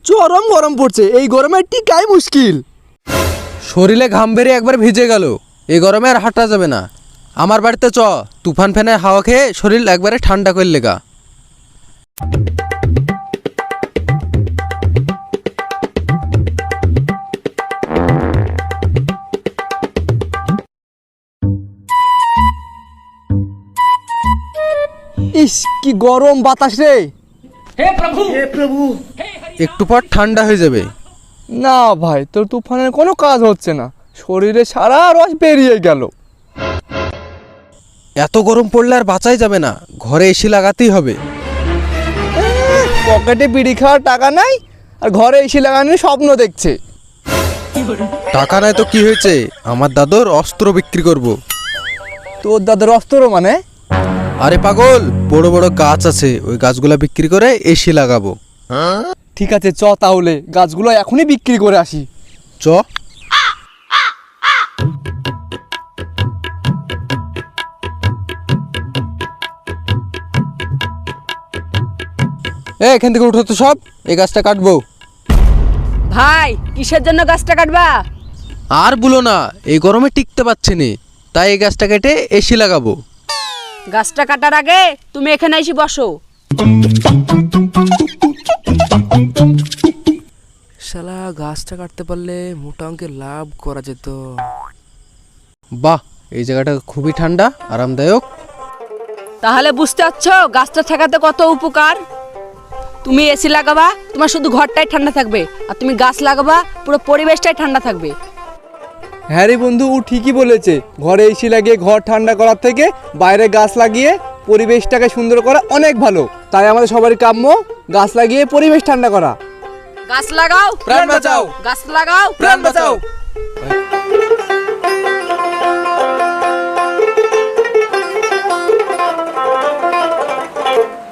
চরম গরম পড়ছে, এই গরমে টিকাই মুশকিল। শরীরে ঘাম বেরিয়ে একবার ভিজে গেল, এই গরমে আর হাঁটা যাবে না। আমার বাড়িতে চ, তুফান ফ্যানের হাওয়া খেয়ে শরীর একবারে ঠান্ডা করে লেগা। ইস কি গরম বাতাস রে। একটু পর ঠান্ডা হয়ে যাবে। না ভাই, তোর তুফানের কোনো কাজ হচ্ছে না, শরীরে সারা রস বেরিয়ে গেল। এত গরম পড়লে আর বাঁচাই যাবে না, ঘরে এসি লাগাতেই হবে। পকেটে বিড়ি খাওয়ার টাকা নাই, আর ঘরে এসি লাগানোর স্বপ্ন দেখছে। টাকা নাই তো কি হয়েছে, আমার দাদুর অস্ত্র বিক্রি করব। তোর দাদার অস্ত্র মানে? আরে পাগল, বড় বড় গাছ আছে, ওই গাছগুলা বিক্রি করে এসি লাগাবো। ঠিক আছে চ, তাহলে গাছগুলো এখনই বিক্রি করে আসি। চ। এখান থেকে উঠো তো সব, এই গাছটা কাটবো। ভাই কিসের জন্য গাছটা কাটবা? আর বলো না, এই গরমে টিকতে পারছি নি, তাই এই গাছটা কেটে এসি লাগাবো। গাছটা কাটার আগে তুমি এখানে এসে বসো। শালা গাছটা কাটতে পারলে মোটা অঙ্কের লাভ করা যেত। বাহ, এই জায়গাটা খুবই ঠান্ডা, আরামদায়ক। তাহলে বুঝতে পারছো গাছটা থাকাতে কত উপকার। তুমি এসি লাগাবা, তোমার শুধু ঘরটাই ঠান্ডা থাকবে, আর তুমি গাছ লাগাবা, পুরো পরিবেশটাই ঠান্ডা থাকবে। হ্যাঁ রে বন্ধু, ও ঠিকই বলেছে। ঘরে এসি লাগিয়ে ঘর ঠান্ডা করার থেকে বাইরে গাছ লাগিয়ে পরিবেশটাকে সুন্দর করা অনেক ভালো। তাই আমাদের সবারই কাম্য গাছ লাগিয়ে পরিবেশ ঠান্ডা করা। গাছ লাগাও, প্রাণ বাঁচাও। গাছ লাগাও, প্রাণ বাঁচাও।